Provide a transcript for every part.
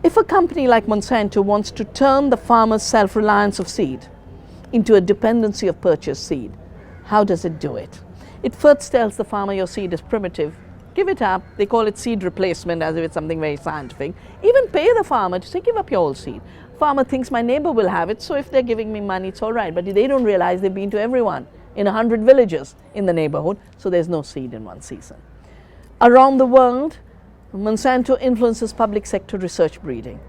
If a company like Monsanto wants to turn the farmer's self-reliance of seed into a dependency of purchased seed, how does it do it? It first tells the farmer your seed is primitive, give it up. They call it seed replacement as if it's something very scientific. Even pay the farmer to say, give up your old seed. Farmer thinks my neighbor will have it, so if they're giving me money, it's all right. But they don't realize they've been to everyone in 100 villages in the neighborhood, so there's no seed in one season. Around the world, Monsanto influences public sector research breeding,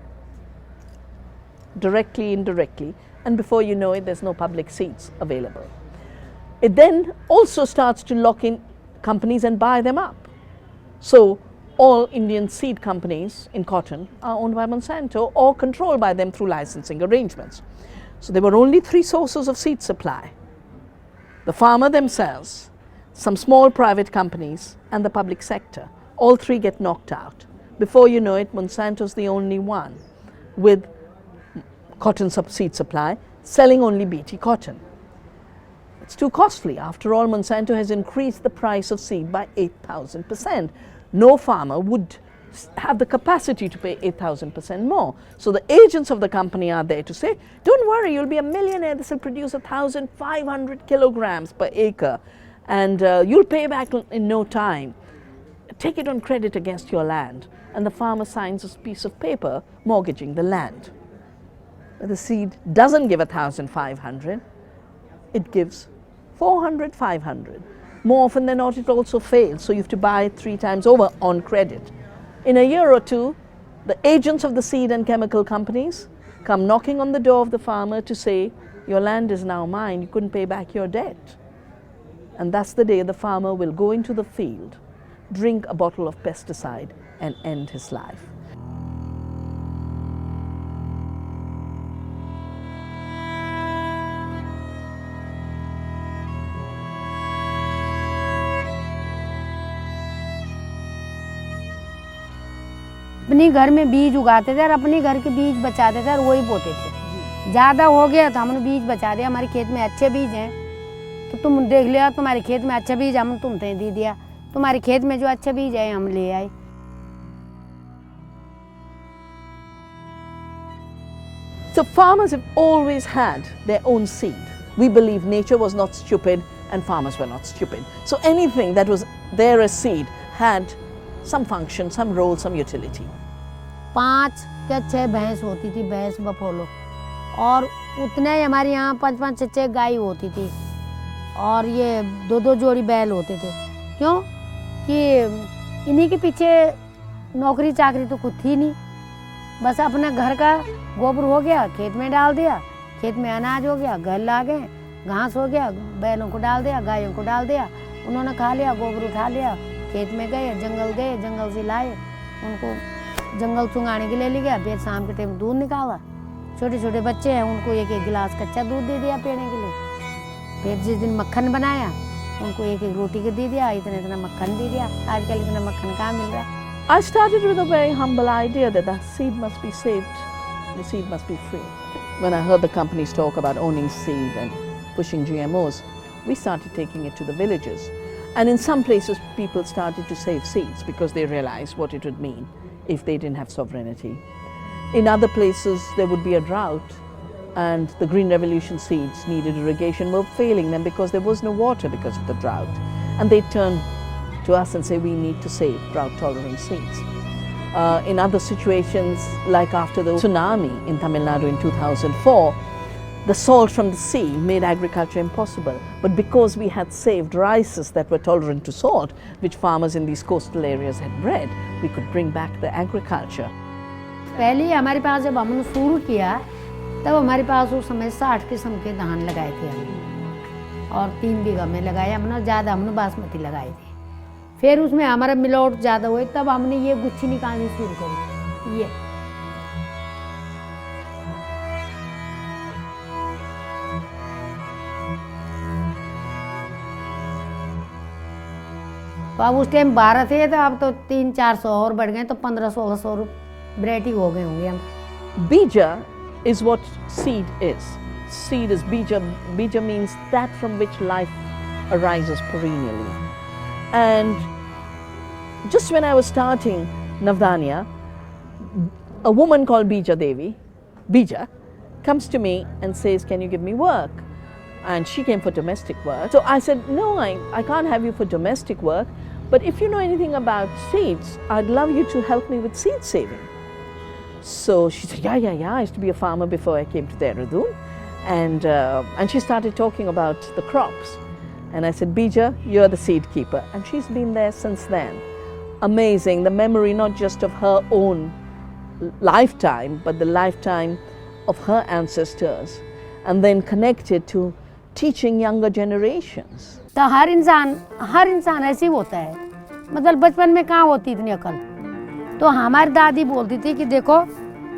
directly, indirectly, and before you know it, there's no public seeds available. It then also starts to lock in companies and buy them up. So all Indian seed companies in cotton are owned by Monsanto or controlled by them through licensing arrangements. So there were only three sources of seed supply: the farmer themselves, some small private companies, and the public sector. All three get knocked out. Before you know it, Monsanto's the only one with cotton seed supply, selling only BT cotton. It's too costly. After all, Monsanto has increased the price of seed by 8,000%. No farmer would have the capacity to pay 8,000% more. So the agents of the company are there to say, don't worry, you'll be a millionaire. This will produce 1,500 kilograms per acre, and you'll pay back in no time. Take it on credit against your land. And the farmer signs a piece of paper mortgaging the land. But the seed doesn't give 1,500, it gives 400, 500. More often than not, it also fails, so you have to buy it 3 times over on credit. In a year or two, the agents of the seed and chemical companies come knocking on the door of the farmer to say, your land is now mine, you couldn't pay back your debt. And that's the day the farmer will go into the field, drink a bottle of pesticide, and end his life. अपने घर में बीज उगाते थे और अपने घर के बीज बचाते थे और वही बोते थे। ज़्यादा हो गया तो हमने बीज बचा दिया, हमारे खेत में अच्छे बीज हैं तो तुम देख लिया, तुम्हारे खेत में अच्छा बीज हम तुमसे दे दिया, तुम्हारे खेत में जो अच्छा बीज है हम ले आए। So farmers have always had their own seed. We believe nature was not stupid and farmers were not stupid. So anything that was there as seed had some function, some role, some utility. 5 या 6 भैंस होती थी, भैंस बफोलो, और उतने ही हमारे यहाँ 5-5, 6-6 गाय होती थी और ये 2-2 जोड़ी बैल होते थे। क्यों कि इन्हीं के पीछे नौकरी चाकरी तो कुछ थी नहीं, बस अपना घर का गोबर हो गया खेत में डाल दिया, खेत में अनाज हो गया, घर ला गए, घास हो गया, बैलों को डाल दिया, गायों को डाल दिया, उन्होंने खा लिया, गोबर उठा लिया, खेत में गए, जंगल से लाए, उनको जंगल चुंगाने के लिए ले गया, फिर शाम के टाइम दूध निकाला। छोटे छोटे बच्चे हैं, उनको 1-1 गिलास कच्चा दूध दे दिया पीने के लिए। फिर जिस दिन मक्खन बनाया, उनको 1-1 रोटी के दे दिया, इतना मक्खन दे दिया। आजकल इतना मक्खन कहाँ मिल रहा है। I started with a very humble idea that the seed must be saved, the seed must be free. When I heard the companies talk about owning seed and pushing GMOs, we started taking it to the villages. And in some places, people started to save seeds because they realized what it would mean if they didn't have sovereignty. In other places, there would be a drought, and the Green Revolution seeds needed irrigation, were failing them because there was no water because of the drought. And they turned to us and say, we need to save drought-tolerant seeds. In other situations, like after the tsunami in Tamil Nadu in 2004, the salt from the sea made agriculture impossible. But because we had saved rices that were tolerant to salt, which farmers in these coastal areas had bred, we could bring back the agriculture. पहले हमारे पास जब हमने शुरू किया, तब हमारे पास उस समय 60 किस्म के धान लगाए थे हमने, और 3 बीघा में लगाए हमने, ज़्यादा हमने बासमती लगाए थे। फिर उसमें हमारा मिलावट ज़्यादा हुई, तब हमने ये गुच्छी निकालनी शुरू करी। ये तो अब उस टाइम 12 थे, तो अब तो 300-400 और बढ़ गए, तो 1500-1600 वैरायटी हो गए होंगे हम। Bija is what seed is. Seed is bija. Bija means that from which life arises perennially. And just when I was starting Navdanya, a woman called Bija Devi, Bija, comes to me and says, can you give me work? And she came for domestic work. So I said, no, I can't have you for domestic work, but if you know anything about seeds, I'd love you to help me with seed saving. So she said, yeah, I used to be a farmer before I came to Dehradun. And she started talking about the crops. And I said, Bija, you're the seed keeper. And she's been there since then. Amazing, the memory not just of her own lifetime, but the lifetime of her ancestors, and then connected to teaching younger generations. तो हर इंसान ऐसे ही होता है, मतलब बचपन में कहाँ होती इतनी अकल। तो हमारी दादी बोलती थी कि देखो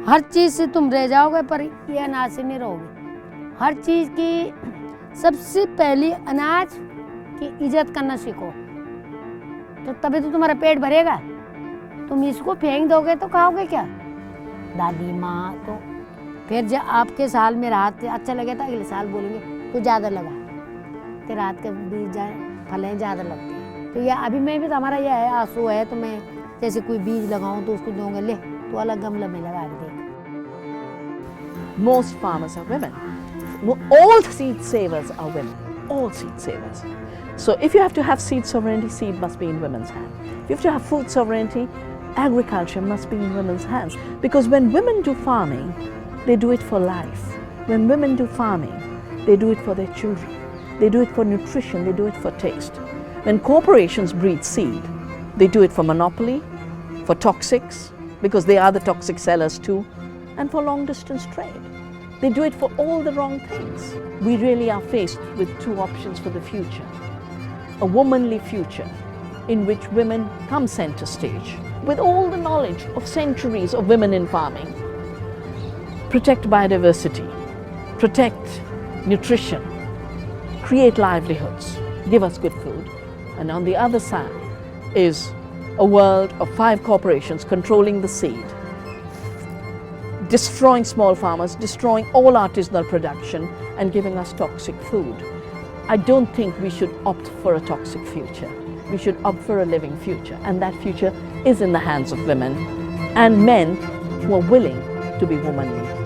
हर चीज़ से तुम रह जाओगे पर ये अनाज से नहीं रहोगे। हर चीज़ की सबसे पहली अनाज की इज्जत करना सीखो, तो तभी तो तुम्हारा पेट भरेगा। तुम इसको फेंक दोगे तो खाओगे क्या? दादी माँ तो फिर जब आपके साल में रात अच्छा लगे तो अगले साल बोलेंगे तो ज़्यादा लगा, तो रात के बीज फलें ज़्यादा लगती हैं। तो यह अभी में भी तो हमारा यह है, आंसू है, तो मैं जैसे कोई बीज लगाऊं तो उसको दूंगा, ले तो अलग गमला में लगा के देख। Most farmers are women. All seed savers are women. All seed savers. So if you have to have seed sovereignty, seed must be in women's hands. If you have to have food sovereignty, agriculture must be in women's hands. Because when women do farming, they do it for life. When women do farming, they do it for their children. They do it for nutrition, they do it for taste. When corporations breed seed, they do it for monopoly, for toxics, because they are the toxic sellers too, and for long distance trade. They do it for all the wrong things. We really are faced with two options for the future. A womanly future in which women come center stage with all the knowledge of centuries of women in farming. Protect biodiversity, protect nutrition, create livelihoods, give us good food. And on the other side is a world of 5 corporations controlling the seed, destroying small farmers, destroying all artisanal production, and giving us toxic food. I don't think we should opt for a toxic future. We should opt for a living future, and that future is in the hands of women and men who are willing to be womanly.